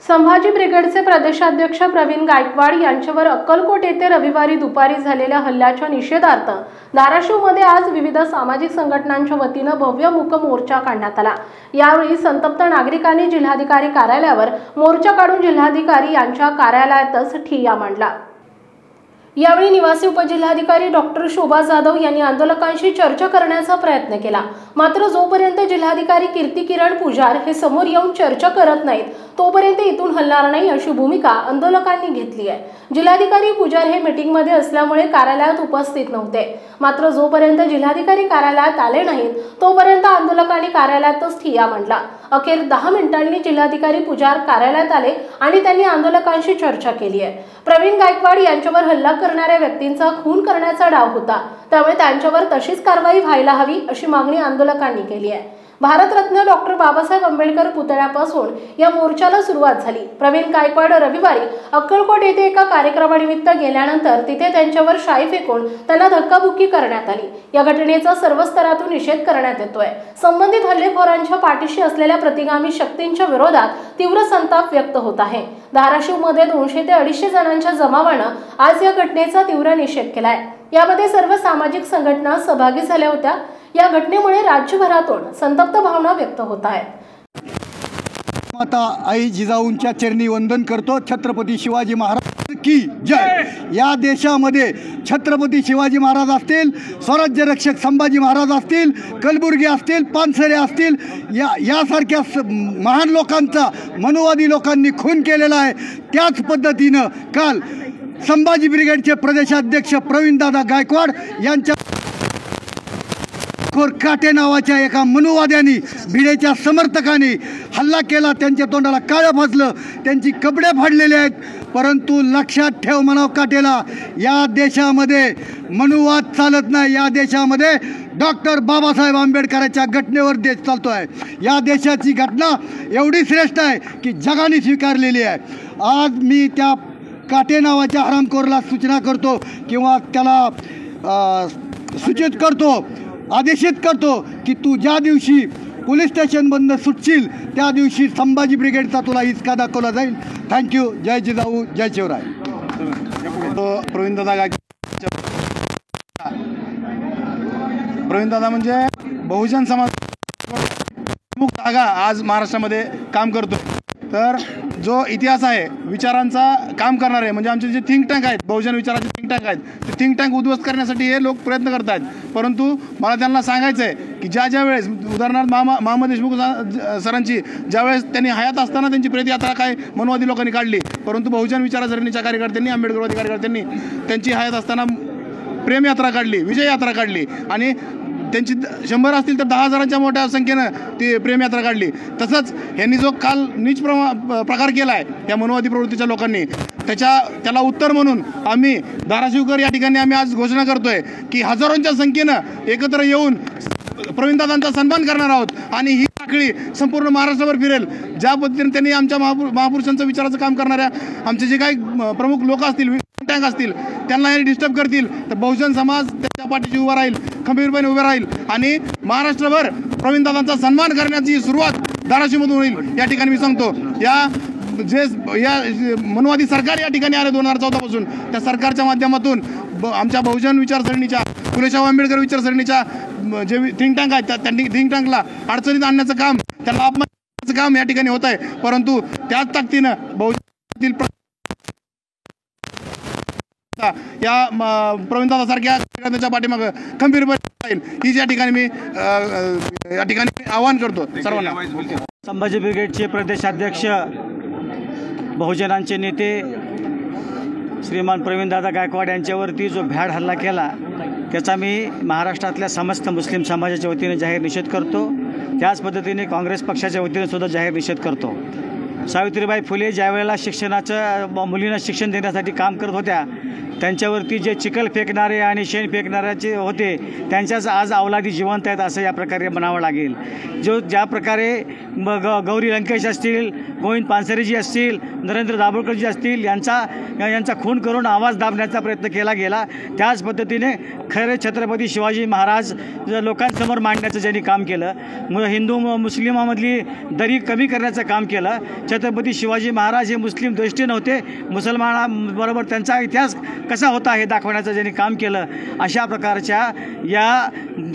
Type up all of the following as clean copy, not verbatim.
संभाजी ब्रिगेडचे प्रदेशाध्यक्ष प्रवीण गायकवाड यांच्यावर अक्कलकोट येथे रविवारी दुपारी झालेल्या हल्ल्याच्या निषेधार्थ धाराशिवमध्ये आज विविध सामाजिक संघटनांच्या वतीने भव्य मूक मोर्चा काढण्यात आला। यावेळी संतप्त नागरिकांनी जिल्हाधिकारी कार्यालयावर मोर्चा काढून जिल्हाधिकारी यांच्या कार्यालयातच ठिय्या मांडला। यावेळी निवासी उपजिल्हाधिकारी डॉक्टर शोभा जाधव यांनी आंदोलकांशी चर्चा करण्याचा प्रयत्न केला, मात्र जोपर्यंत जिल्हाधिकारी कीर्ती किरण पुजार हे समोर येऊन चर्चा करत नाहीत तोपर्यंत इथून हलणार नाही अशी भूमिका आंदोलकांनी घेतली आहे। जिल्हाधिकारी पुजार हे मीटिंगमध्ये असल्यामुळे कार्यालयात उपस्थित नव्हते, मात्र जोपर्यंत जिल्हाधिकारी कार्यालयात आले नाहीत तोपर्यंत आंदोलकांनी कार्यालयातच ठिय्या मांडला। अखेर 10 मिनिटांनी जिल्हाधिकारी पुजार कार्यालयात आले आणि त्यांनी आंदोलकांशी चर्चा केली आहे। प्रवीण गायकवाड यांच्यावर हल्ला करणाऱ्या व्यक्तींचा खून करण्याचा डाव होता, त्यामुळे त्यांच्यावर तशीच कारवाई व्हायला हवी अशी मागणी आंदोलकांनी केली आहे। भारतरत्न डॉक्टर बाबासाहेब आंबेडकर पुतळ्यापासून या मोर्चाला सुरुवात झाली। प्रवीण गायकवाड रविवारी अक्कलकोट येथे एका कार्यक्रमानिमित्त गेल्यानंतर तिथे त्यांच्यावर शाई फेकून त्यांना धक्काबुक्की करण्यात आली। या घटनेचा सर्व स्तरातून निषेध करण्यात येतोय। संबंधित हल्लेखोरांच्या पाठीशी असलेल्या प्रतिगामी शक्तींच्या विरोधात तीव्र संताप व्यक्त होत आहे। धाराशिवमध्ये 200 ते 250 जणांच्या जमावानं आज या घटनेचा तीव्र निषेध केलाय। यामध्ये सर्व सामाजिक संघटना सहभागी झाल्या होत्या। या घटनेमुळे राज्यभरातून संतप्त भावना व्यक्त होत आहेत। माता आई जिजाऊंच्या चरणी वंदन करतो। छत्रपती शिवाजी महाराज की जय। या देशामध्ये छत्रपती शिवाजी महाराज असतील, स्वराज्य रक्षक संभाजी महाराज असतील, कलबुर्गी असतील, पानसरे असतील, यासारख्या महान लोकांचा मनुवादी लोकांनी खून केलेला आहे। त्याच पद्धतीनं काल संभाजी ब्रिगेडचे प्रदेशाध्यक्ष प्रवीणदादा गायकवाड यांच्या काटे नावाच्या एका मनुवाद्यांनी भिडेच्या समर्थकांनी हल्ला केला। त्यांच्या तोंडाला काळं फासलं, त्यांची कपडे फाडलेले आहेत। परंतु लक्षात ठेव म्हणाव काटेला, या देशामध्ये मनुवाद चालत नाही। या देशामध्ये डॉक्टर बाबासाहेब आंबेडकरांच्या घटनेवर देश चालतो आहे। या देशाची घटना एवढी श्रेष्ठ आहे की जगाने स्वीकारलेली आहे। आज मी त्या काटे नावाच्या हरामखोरला सूचना करतो किंवा त्याला सूचित करतो, आदेशित करतो की तू ज्या दिवशी पोलीस स्टेशन बंद सुटशील त्या दिवशी संभाजी ब्रिगेडचा तुला हिसका दाखवला जाईल। थँक्यू। जय जिजाऊ, जय शिवराय। प्रवीणदादा म्हणजे बहुजन समाज प्रमुख जागा आज महाराष्ट्रामध्ये काम करतो। तर जो इतिहास आहे विचारांचा काम करणारे म्हणजे आमचे जे थिंक टँक आहेत, बहुजन विचाराचे थिंक टँक आहेत, ते थिंक टँक उद्ध्वस्त करण्यासाठी हे लोक प्रयत्न करत आहेत। परंतु मला त्यांना सांगायचं आहे की ज्या वेळेस उदाहरणार्थ महम्मद देशमुख सरांची ज्यावेळेस त्यांनी हयात असताना त्यांची प्रेतयात्रा काय मनुवादी लोकांनी काढली, परंतु बहुजन विचारसरणीच्या कार्यकर्त्यांनी, आंबेडकरवादी कार्यकर्त्यांनी त्यांची हयात असताना प्रेमयात्रा काढली, विजययात्रा काढली आणि त्यांची 100 असतील तर 10,000च्या मोठ्या संख्येनं ती प्रेमयात्रा काढली। तसंच यांनी जो काल नीच प्रकार केला आहे या मनुवादी प्रवृत्तीच्या लोकांनी, त्याला उत्तर म्हणून आम्ही धाराशिवकर या ठिकाणी आम्ही आज घोषणा करतोय की हजारोंच्या संख्येनं एकत्र येऊन प्रवीणदादांचा सन्मान करणार आहोत आणि ही साखळी संपूर्ण महाराष्ट्रभर फिरेल। ज्या पद्धतीने त्यांनी आमच्या महापुरुषांचं विचाराचं काम करणाऱ्या आमचे जे काही प्रमुख लोक असतील, टँक असतील, त्यांना हे डिस्टर्ब करतील तर बहुजन समाज त्याच्या पाठीशी उभा राहील, खंबीरपणे उभे राहील आणि महाराष्ट्रभर प्रवीणदादांचा सन्मान करण्याची सुरुवात धाराशिवमधून होईल या ठिकाणी मी सांगतो। या मनुवादी सरकार या ठिकाणी आले 2014 पासून, त्या सरकारच्या माध्यमातून आमच्या बहुजन विचारसरणीच्या, फुलेशाह आंबेडकर विचारसरणीच्या जे थिंक टँक आहेत त्या थिंक टँकला अडचणीत आणण्याचं काम, त्याला अपमानाचं काम या ठिकाणी होत आहे। परंतु त्याच ताकदीनं बहुजन या प्रवीणदादासारख्या कार्यकर्त्यांच्या पाठीमागं खंबीरपणे राहील ही या ठिकाणी मी आवाहन करतो सर्वांना। संभाजी ब्रिगेडचे प्रदेशाध्यक्ष, बहुजनांचे नेते श्रीमान प्रवीणदादा गायकवाड यांच्यावरती जो भ्याड हल्ला केला त्याचा मी महाराष्ट्रातल्या समस्त मुस्लिम समाजाच्या वतीने जाहीर निषेध करतो। त्याच पद्धतीने काँग्रेस पक्षाच्या वतीने सुद्धा जाहीर निषेध करतो। सावित्रीबाई फुले ज्या वेळेला मुलींना शिक्षण देण्यासाठी काम करत होत्या त्यांच्यावरती जे चिखल फेकणारे आणि शेण फेकणाऱ्याचे होते त्यांच्याच आज अवलादी जिवंत आहेत असं या प्रकारे म्हणावं लागेल. ज्या प्रकारे गौरी लंकेश असतील, गोविंद पानसरेजी असतील, नरेंद्र दाभोळकरजी असतील यांचा खून करून आवाज दाबण्याचा प्रयत्न केला गेला, त्याच पद्धतीने खरे छत्रपती शिवाजी महाराज लोकांसमोर मांडण्याचं ज्यांनी काम केलं, हिंदू मुस्लिमामधली दरी कमी करण्याचं काम केलं. छत्रपती शिवाजी महाराज हे मुस्लिम द्वेष्टी नव्हते, मुसलमानाबरोबर त्यांचा इतिहास कसा होता हे दाखवण्याचं ज्यांनी काम केलं, अशा प्रकारच्या या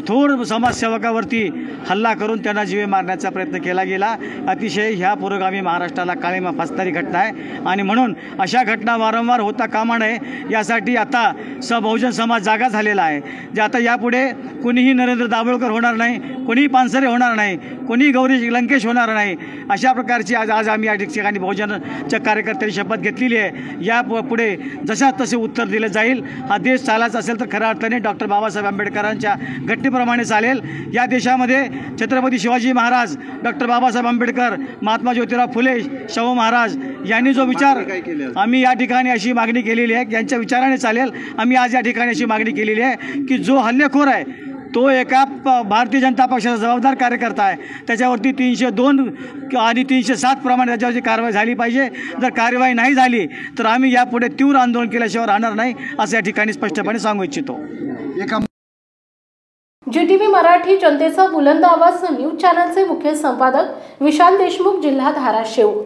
थोर समाजसेवकावरती हल्ला करून त्यांना जीवे मारण्याचा प्रयत्न केला गेला. अतिशय ह्या पुरोगामी महाराष्ट्राला काळिमा फासणारी घटना आहे आणि म्हणून अशा घटना वारंवार होता कामा नये यासाठी आता बहुजन समाज जागा झालेला आहे. जे आता यापुढे कोणीही नरेंद्र दाभोळकर होणार नाही, कोणीही पानसरे होणार नाही, कोणीही गौरी लंकेश होणार नाही. अशा प्रकारची आज आम्ही या ठिकाणी बहुजनच्या कार्यकर्त्यांनी शपथ घेतलेली आहे. या पुढे जशा तसे उत्तर दिलं जाईल. हा देश चालायचा असेल तर खऱ्या अर्थाने डॉक्टर बाबासाहेब आंबेडकरांच्या घटनेप्रमाणे चालेल. या देशामध्ये छत्रपती शिवाजी महाराज, डॉक्टर बाबासाहेब आंबेडकर, महात्मा ज्योतिराव फुले, शाहू महाराज यांनी जो विचार आम्ही या ठिकाणी अशी मागणी केलेली आहे, यांच्या विचाराने चालेल. आम्ही आज या ठिकाणी अशी मागणी केलेली आहे की जो हल्लेखोर आहे तो एका भारतीय जनता पक्षाचा जबाबदार कार्यकर्ता आहे, त्याच्यावरती 302 आणि 307 प्रमाणे त्याच्यावरची कारवाई झाली पाहिजे. जर कारवाई नाही झाली तर आम्ही यापुढे तीव्र आंदोलन केल्याशिवाय राहणार नाही असं या ठिकाणी स्पष्टपणे सांगू इच्छितो. GTV मराठी जनतेचा बुलंद आवाज न्यूज चॅनलचे मुख्य संपादक विशाल देशमुख, जिल्हा धाराशिव.